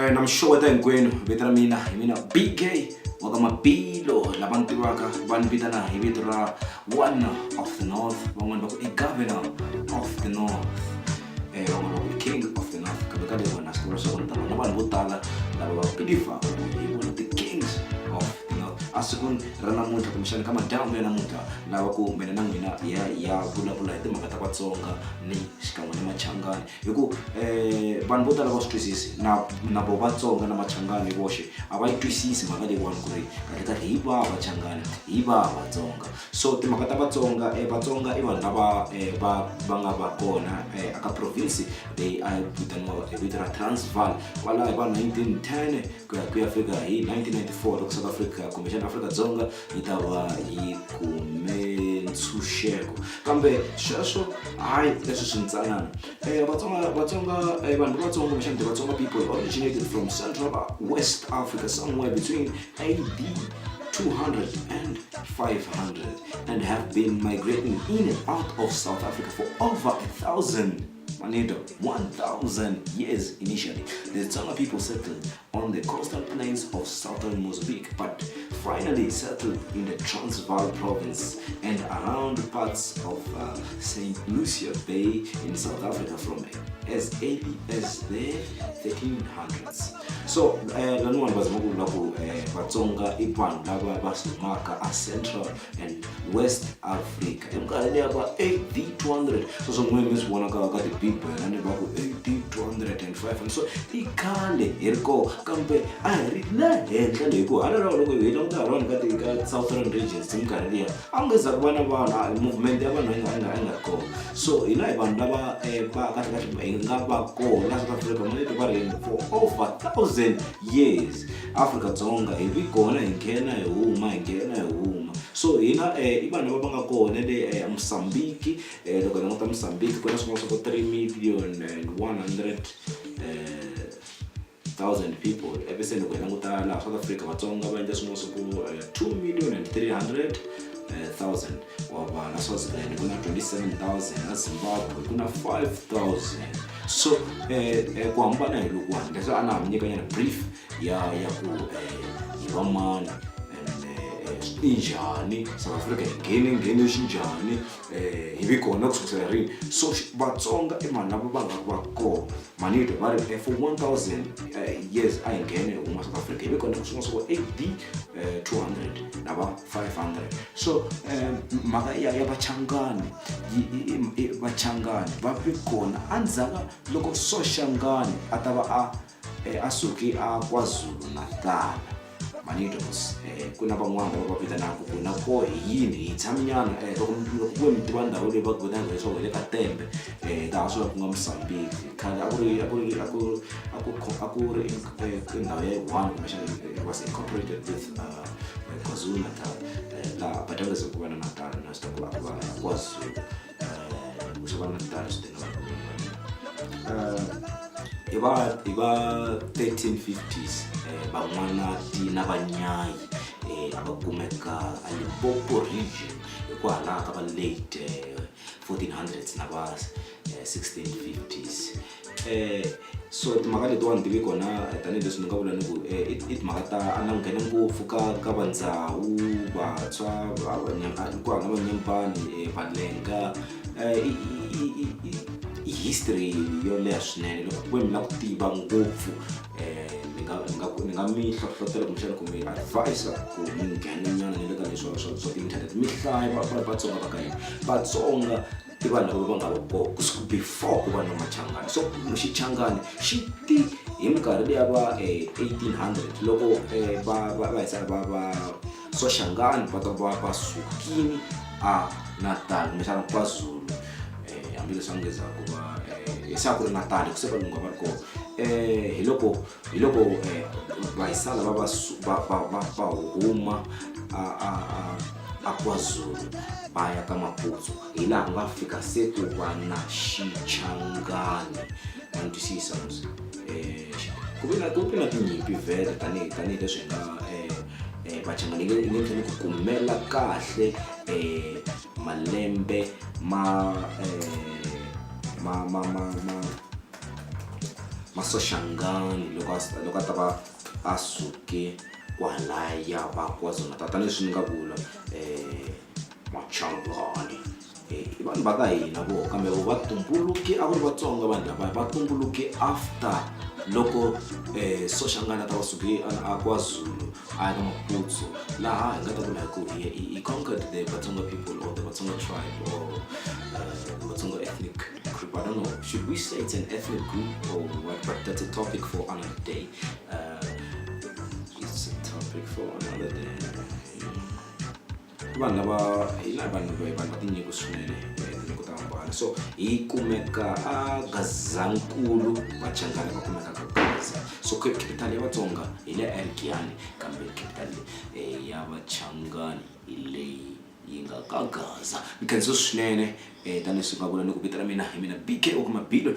Namshoda hinkwenu vito ra mina hi mina BK wa ka Mapilo lava ni tivaka va ni vitana hi vito ra one of the north, van'wani va ku i governor of the north, van'wani va ku i king of the north. Kambe ka leyi na swi tiva leswaku ni ta va na vanhu vo tala lava va believaka ku hi vona ti-kings of the north. A siku ra namuntlha kumbexana ka madyambu ya namuntlha lava ku mina na n'wina ya vulavula hi timhaka ta Vatsonga ni xikan'we ni Machangani, hi ku vanhu vo tala va swi twisisi na vo Vatsonga na Machangani voxe a va yi twisisi mhaka leyiwani ku ri kahlekahle hi va Machangani hi va Vatsonga. So timhaka ta Vatsonga, Vatsonga i vanhu lava va nga va kona aka province leyi a vitaniwa hi vito ra Transvaal kwalaho hi va 1910 ku ya fika hi 1994 loko South Africa kumbexana Afrika-Dzonga yi ta va yi kume ntshunxeko. Kambe sweswo hayi leswi swi ntsanana. Vatsonga vanhu va Vatsonga kumbexana the Vatsonga people originated from Central West Africa somewhere between AD 200 and 500 and have been migrating in and out of South Africa for over 1,000 years. Initially, the Tsonga people settled on the coastal plains of southern Mozambique, but finally settled in the Transvaal province and around parts of St. Lucia Bay in South Africa from as early as the 1300s. So, lanuwan bazimukula ku Vatsonga i vanhu lava va simaka a Central and West Africa. Emkarhini ya va AD 200. So swin'wana leswi vonaka ka ti-Bible na ni va ku AD 205. So i khale hi ri kona kambe a hi ri le henhla leyi ku hala loko hi languta around ka southern regions minkarhi liya a nge za ku va na vanhu movement ya vanhu yi nga kona. So hina hi vanhu lava va kahlekahle hi nga va kona South Africa manito va ri for over 1,000 years. Afrika-Dzonga hi vi kona hi nghena hi huma. So hina i vanhu lava va nga kona le Mozambique, loko hi languta Mozambique ku na swin'wana swa ku 3,100,000 people. Bese loko hi languta laha South Africa Vatsonga va endla swin'wana swa ku 2,300,000 wa vanhu. Na Swaziland ku na 27,000, na Zimbabwe ku na 5,000. So ku hambana hi lokuwani leswi a na ha mi nyika nyana brief ya ku hi va mani i njhani South Africa hi nghene xinjhani hi vi kona ku sukela rini. So Vatsonga i vanhu lava va nga va kona manito va ri for 1,000 years a hi nghene hi huma South Africa hi vi kona kusungula swa ku AD 200 na va 500. So mhaka ya Vachangani va vi kona endzhaku loko Soshangani a ta va a suki a KwaZulu Natal manito ku na van'wana lava va vitanaka ku na ko hi yini hi tshaminyana loko ku mi tiva ndhawu leyi va ku vitana leswaku hi le ka Tembe laha swi va ku nga Mozambique. Khale a ku ri ndhawu ya one kumbexana it was incorporated with KwaZulu Natal laha va dyondzisa ku va na Natal na swi ta ku va KwaZulu ku xava Natal swi tingana hi va 1350s van'wanati na Vanyayi a va kumeka a Limpopo region hikwalaho ka va late 1400s na va 1650s. So timhaka letiwani ti vi kona tanihileswi ni nga vula ni ku i timhaka ta a na nghene ngopfu ka vandzawu Vatswa hikwalaho na Vanyempani Valenga. History yo leha swinene loko ku mi la ku tiva ngopfu ni nga mi hlohlotela kumbexana ku mi advise ku mi nghena nyana ni le ka leswi swa ti-internet mi hlaya Vatsonga va ka hina. Vatsonga i vanhu lava va nga va kona kusuka before ku va na Machangani. So Xichangani xi ti hi minkarhi liya va 1800 loko va Soshangani va sukini a Natal kumbexana KwaZulu. Hambileswi a ngeza ku va se a ku ri Natal ku se valungu va ri kona hi loko vahisala va huma a KwaZulu va ya ka Maputo hi laha ku nga fika se ku va na Xichangani. Ma ni twisisa ku vi na tinyimpi vhele tanihileswi hi nga Vachangani nge tlheli ku kumela kahle malembe Masoshangani loko a ta va a suke kwalaya va KwaZulu-Natal tanihileswi ni nga vula Machangani i vanhu va ka hina vo kambe va tumbuluke a ku ri Vatsonga vanhu lava va tumbuluke after loko Soshangana ta va suke a KwaZulu a ka Maputsu laha hi nga ta vula ku he conquered the Vatsonga people or the Vatsonga tribe or the Vatsonga ethnic group. I don't know, should we say it's an ethnic group or what, but that's a topic for another day. It's a topic for another day. Vanhu lava vanhu va tinyiko swinene tinyiko to hambana so hi kumeka a Gazankulu Vachangana va kumeka ka Gaza so capital ya Vatsonga hi le Erikiyani kambe capital ya Vachangani hi leyi yi nga ka Gaza. Mi khensa swinene tanihileswi nga vula ni ku vito ra mina hi mina BK Okumabilo.